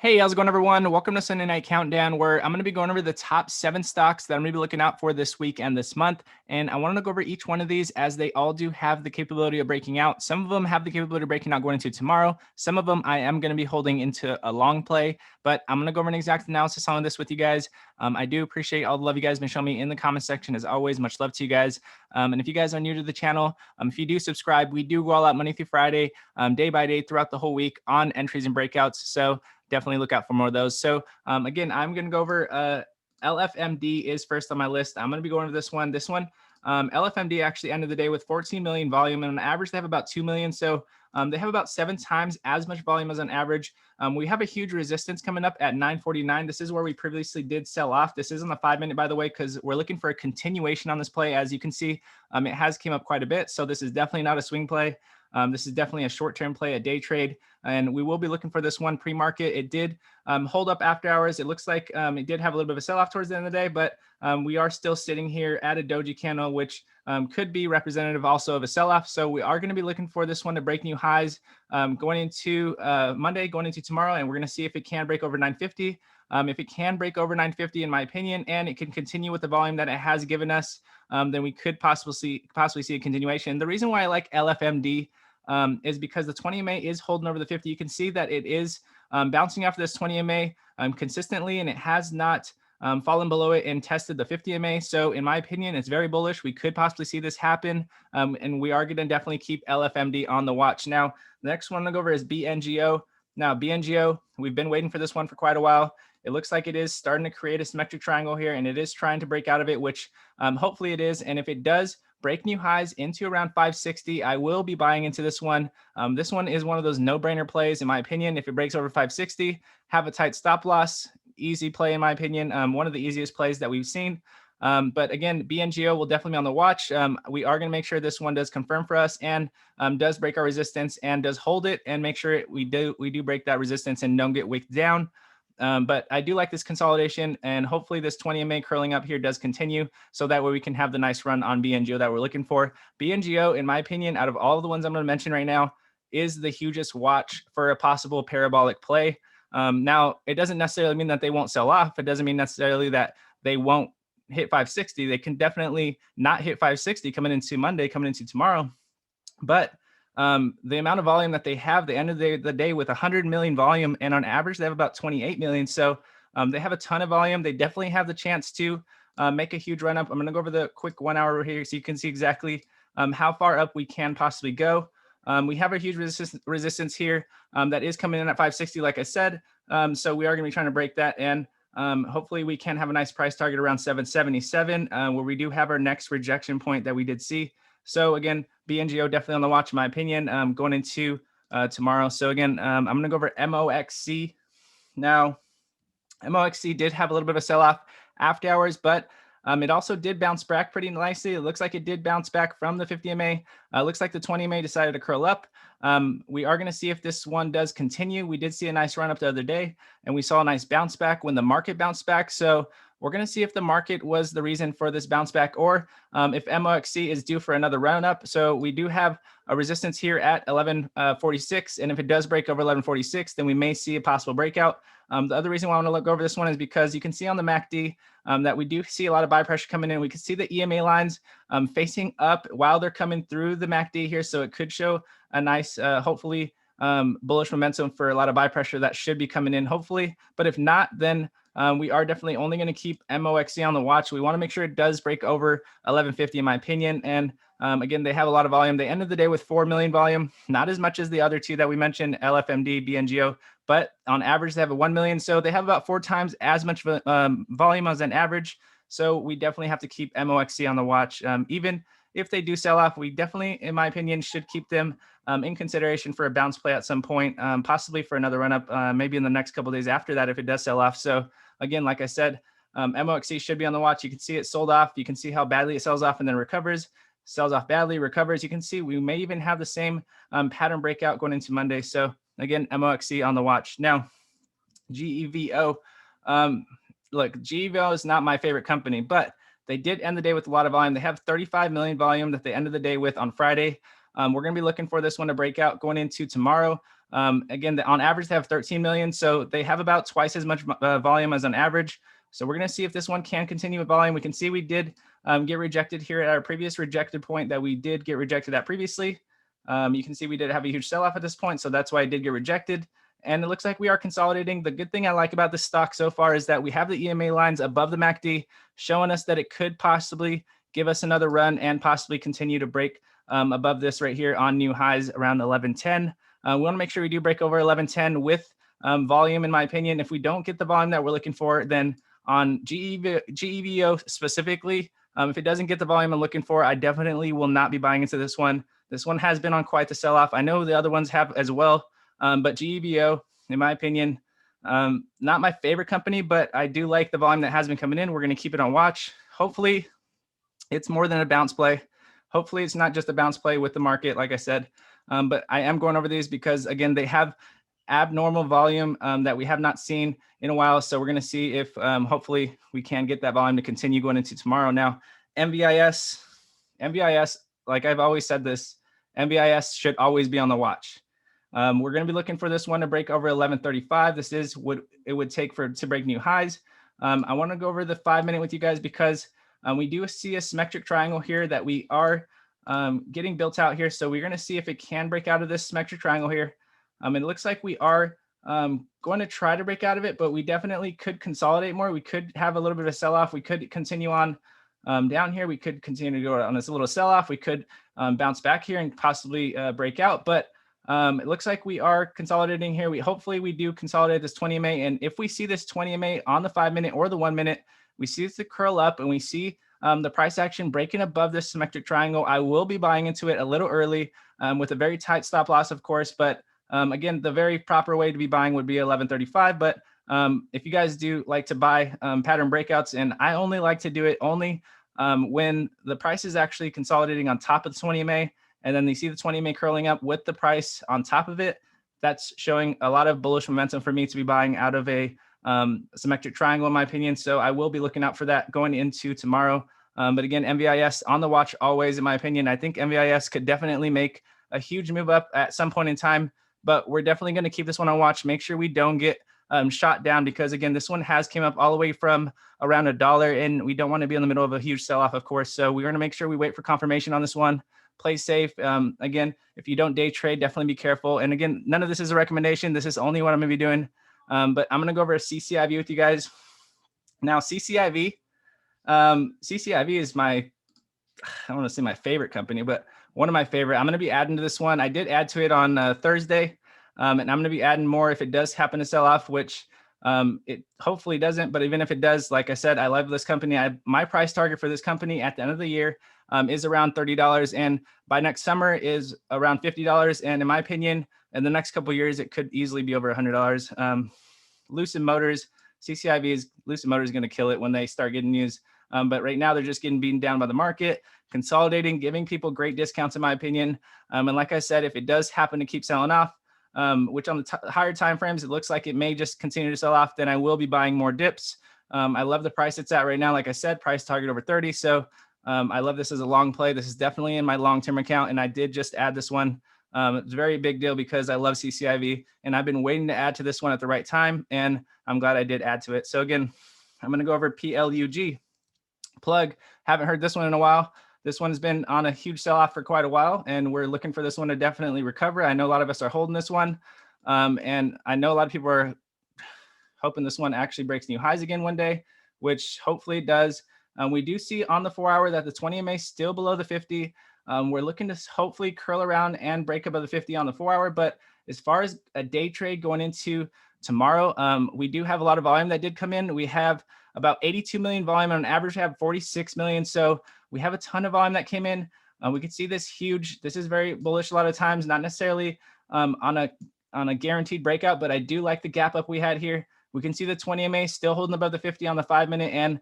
Hey, how's it going, everyone? Welcome to Sunday Night Countdown, where I'm going to be going over the top 7 stocks that I'm going to be looking out for this week and this month. And I want to go over each one of these as they all do have the capability of breaking out. Some of them have the capability of breaking out going into tomorrow. Some of them I am going to be holding into a long play, but I'm going to go over an exact analysis on this with you guys. I do appreciate all the love you guys have been showing me in the comment section. As always, much love to you guys. And if you guys are new to the channel, if you do subscribe, we do roll out Monday through Friday, day by day throughout the whole week on entries and breakouts. So definitely look out for more of those. So again, I'm going to go over LFMD is first on my list. I'm going to be going over this one. LFMD actually ended the day with 14 million volume, and on average, they have about 2 million. So they have about 7 times as much volume as on average. We have a huge resistance coming up at 949. This is where we previously did sell off. This is on the 5-minute, by the way, because we're looking for a continuation on this play. As you can see, it has came up quite a bit. So this is definitely not a swing play. This is definitely a short-term play, a day trade, and we will be looking for this one pre-market. It did hold up after hours. It looks like it did have a little bit of a sell-off towards the end of the day, but we are still sitting here at a doji candle, which could be representative also of a sell-off. So we are going to be looking for this one to break new highs going into Monday, going into tomorrow, and we're going to see if it can break over 950. If it can break over 950, in my opinion, and it can continue with the volume that it has given us, then we could possibly see a continuation. The reason why I like LFMD is because the 20 MA is holding over the 50. You can see that it is bouncing off this 20 MA consistently, and it has not fallen below it and tested the 50 MA. So in my opinion, it's very bullish. We could possibly see this happen, and we are going to definitely keep LFMD on the watch. Now, the next one to go over is BNGO. Now, BNGO, we've been waiting for this one for quite a while. It looks like it is starting to create a symmetric triangle here, and it is trying to break out of it, which hopefully it is. And if it does break new highs into around 560, I will be buying into this one. This one is one of those no-brainer plays, in my opinion. If it breaks over 560, have a tight stop loss. Easy play, in my opinion. One of the easiest plays that we've seen. But again, BNGO will definitely be on the watch. We are going to make sure this one does confirm for us and does break our resistance and does hold it, and make sure we do break that resistance and don't get wicked down. But I do like this consolidation, and hopefully this 20 MA curling up here does continue, so that way we can have the nice run on BNGO that we're looking for. BNGO, in my opinion, out of all of the ones I'm going to mention right now, is the hugest watch for a possible parabolic play. Now, it doesn't necessarily mean that they won't sell off. It doesn't mean necessarily that they won't hit 560. They can definitely not hit 560 coming into Monday, coming into tomorrow. But the amount of volume that they have, they ended the day with 100 million volume, and on average, they have about 28 million. So they have a ton of volume. They definitely have the chance to make a huge run up. I'm going to go over the quick 1 hour here so you can see exactly how far up we can possibly go. We have a huge resistance here that is coming in at 560, like I said. So we are going to be trying to break that, and hopefully we can have a nice price target around 777, where we do have our next rejection point that we did see. So again, BNGO definitely on the watch, in my opinion, going into tomorrow. So again, I'm going to go over MOXC. Now, MOXC did have a little bit of a sell-off after hours, but it also did bounce back pretty nicely. It looks like it did bounce back from the 50 MA. Looks like the 20 MA decided to curl up. We are going to see if this one does continue. We did see a nice run up the other day, and we saw a nice bounce back when the market bounced back. So we're going to see if the market was the reason for this bounce back, or if MOXC is due for another run up. So we do have a resistance here at 1146, and if it does break over 1146, then we may see a possible breakout. The other reason why I want to look over this one is because you can see on the MACD that we do see a lot of buy pressure coming in. We can see the EMA lines facing up while they're coming through the MACD here. So it could show a nice, hopefully, bullish momentum for a lot of buy pressure that should be coming in, hopefully. But if not, then we are definitely only going to keep MOXC on the watch. We want to make sure it does break over 1150, in my opinion. And again, they have a lot of volume. They ended the day with 4 million volume, not as much as the other two that we mentioned, LFMD, BNGO, but on average, they have a 1 million. So they have about 4 times as much volume as an average. So we definitely have to keep MOXC on the watch. Even if they do sell off, we definitely, in my opinion, should keep them in consideration for a bounce play at some point, possibly for another run up, maybe in the next couple of days after that if it does sell off. So again, like I said, MOXC should be on the watch. You can see it sold off. You can see how badly it sells off and then recovers, sells off badly, recovers. You can see we may even have the same pattern breakout going into Monday. So again, MOXC on the watch. Now, GEVO. Look, GEVO is not my favorite company, but they did end the day with a lot of volume. They have 35 million volume that they ended the day with on Friday. We're going to be looking for this one to break out going into tomorrow. Again, on average, they have 13 million. So they have about twice as much volume as on average. So we're going to see if this one can continue with volume. We can see we did get rejected here at our previous rejected point that we did get rejected at previously. You can see we did have a huge sell-off at this point. So that's why I did get rejected. And it looks like we are consolidating. The good thing I like about this stock so far is that we have the EMA lines above the MACD, showing us that it could possibly give us another run and possibly continue to break above this right here on new highs around 1110. We want to make sure we do break over 1110 with volume, in my opinion. If we don't get the volume that we're looking for, then on GEVO specifically, if it doesn't get the volume I'm looking for, I definitely will not be buying into this one. This one has been on quite the sell-off. I know the other ones have as well. But GEVO, in my opinion, not my favorite company, but I do like the volume that has been coming in. We're going to keep it on watch. Hopefully, it's more than a bounce play. Hopefully, it's not just a bounce play with the market, like I said. But I am going over these because, again, they have abnormal volume that we have not seen in a while. So we're going to see if hopefully we can get that volume to continue going into tomorrow. Now, MVIS, like I've always said this, MVIS should always be on the watch. We're going to be looking for this one to break over 1135. This is what it would take to break new highs. I want to go over the 5-minute with you guys because we do see a symmetric triangle here that we are getting built out here. So we're going to see if it can break out of this symmetric triangle here. It looks like we are going to try to break out of it, but we definitely could consolidate more. We could have a little bit of a sell-off. We could continue on down here. We could continue to go on this little sell-off. We could bounce back here and possibly break out, but it looks like we are consolidating here. Hopefully we do consolidate this 20 MA. And if we see this 20 MA on the 5-minute or the 1-minute, we see it to curl up and we see the price action breaking above this symmetric triangle, I will be buying into it a little early with a very tight stop loss, of course. But again, the very proper way to be buying would be 1135. But if you guys do like to buy pattern breakouts, and I only like to do it only when the price is actually consolidating on top of the 20 MA. And then you see the 20 MA curling up with the price on top of it. That's showing a lot of bullish momentum for me to be buying out of a symmetric triangle, in my opinion. So I will be looking out for that going into tomorrow. But again, MVIS on the watch always, in my opinion. I think MVIS could definitely make a huge move up at some point in time. But we're definitely going to keep this one on watch. Make sure we don't get shot down because, again, this one has came up all the way from around $1, and we don't want to be in the middle of a huge sell-off, of course. So we're going to make sure we wait for confirmation on this one. Play safe. Again, if you don't day trade, definitely be careful. And again, none of this is a recommendation. This is only what I'm going to be doing. But I'm going to go over a CCIV with you guys. Now, CCIV is my, I don't want to say my favorite company, but one of my favorite. I'm going to be adding to this one. I did add to it on Thursday, and I'm going to be adding more if it does happen to sell off, which it hopefully doesn't. But even if it does, like I said, I love this company. My price target for this company at the end of the year is around $30, and by next summer is around $50. And in my opinion, in the next couple of years, it could easily be over $100. Lucid Motors, Lucid Motors is going to kill it when they start getting news. But right now, they're just getting beaten down by the market, consolidating, giving people great discounts, in my opinion. And like I said, if it does happen to keep selling off, which on the higher time frames, it looks like it may just continue to sell off, then I will be buying more dips. I love the price it's at right now. Like I said, price target over 30. So I love this as a long play. This is definitely in my long-term account, and I did just add this one. It's a very big deal because I love CCIV, and I've been waiting to add to this one at the right time, and I'm glad I did add to it. So again, I'm going to go over PLUG. Plug. Haven't heard this one in a while. This one's been on a huge sell-off for quite a while, and we're looking for this one to definitely recover. I know a lot of us are holding this one, and I know a lot of people are hoping this one actually breaks new highs again one day, which hopefully it does. We do see on the 4-hour that the 20 MA is still below the 50. We're looking to hopefully curl around and break above the 50 on the 4-hour. But as far as a day trade going into tomorrow, we do have a lot of volume that did come in. We have about 82 million volume. On average, we have 46 million. So we have a ton of volume that came in. We could see this huge. This is very bullish a lot of times, not necessarily on a guaranteed breakout, but I do like the gap up we had here. We can see the 20 MA still holding above the 50 on the 5-minute. And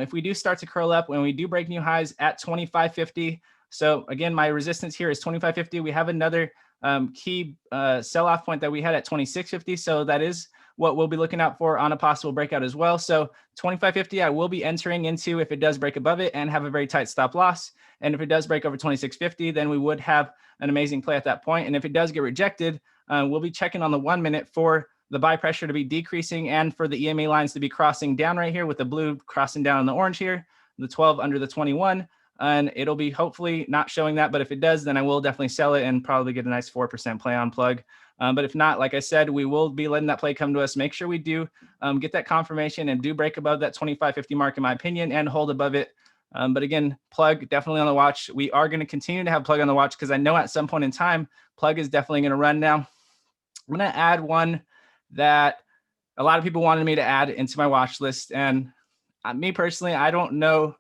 if we do start to curl up, when we do break new highs at 25.50. So again, my resistance here is 25.50. We have another key sell-off point that we had at 26.50. So that is what we'll be looking out for on a possible breakout as well. So 25.50, I will be entering into if it does break above it and have a very tight stop loss. And if it does break over 26.50, then we would have an amazing play at that point. And if it does get rejected, we'll be checking on the 1 minute for the buy pressure to be decreasing and for the EMA lines to be crossing down right here with the blue crossing down on the orange here, the 12 under the 21. And it'll be hopefully not showing that. But if it does, then I will definitely sell it and probably get a nice 4% play on plug. But if not, like I said, we will be letting that play come to us. Make sure we do get that confirmation and do break above that 25.50 mark, in my opinion, and hold above it. But again, plug definitely on the watch. We are going to continue to have plug on the watch because I know at some point in time, plug is definitely going to run now. I'm going to add one that a lot of people wanted me to add into my watch list. And me personally, I don't know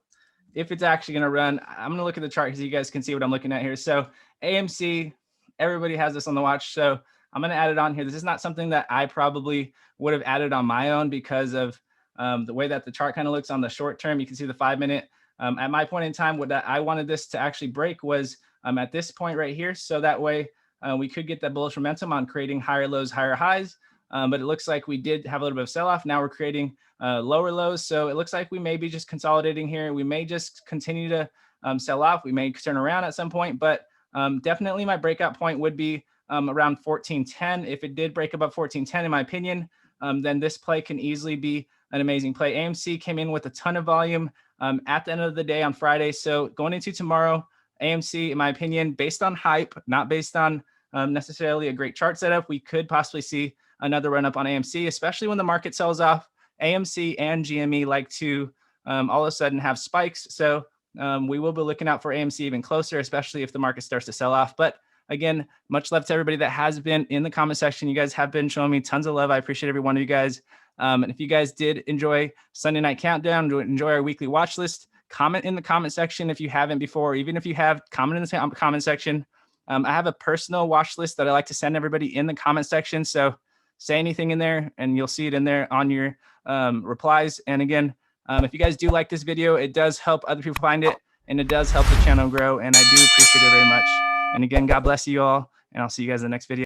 if it's actually going to run. I'm going to look at the chart so you guys can see what I'm looking at here. So AMC, everybody has this on the watch. So I'm going to add it on here. This is not something that I probably would have added on my own because of the way that the chart kind of looks on the short term. You can see the 5 minute. At my point in time, what I wanted this to actually break was at this point right here. So that way we could get that bullish momentum on creating higher lows, higher highs. But it looks like we did have a little bit of sell-off. Now we're creating lower lows. So it looks like we may be just consolidating here. We may just continue to sell off. We may turn around at some point, but definitely my breakout point would be around 1410. If it did break above 1410, in my opinion, then this play can easily be an amazing play. AMC came in with a ton of volume at the end of the day on Friday. So going into tomorrow, AMC, in my opinion, based on hype, not based on necessarily a great chart setup, we could possibly see another run up on AMC, especially when the market sells off. AMC and GME like to all of a sudden have spikes. So we will be looking out for AMC even closer, especially if the market starts to sell off. But again, much love to everybody that has been in the comment section. You guys have been showing me tons of love. I appreciate every one of you guys. And if you guys did enjoy Sunday Night Countdown, enjoy our weekly watch list, comment in the comment section if you haven't before. Even if you have, comment in the comment section. I have a personal watch list that I like to send everybody in the comment section. So say anything in there and you'll see it in there on your replies. And again, if you guys do like this video, it does help other people find it and it does help the channel grow. And I do appreciate it very much. And again, God bless you all. And I'll see you guys in the next video.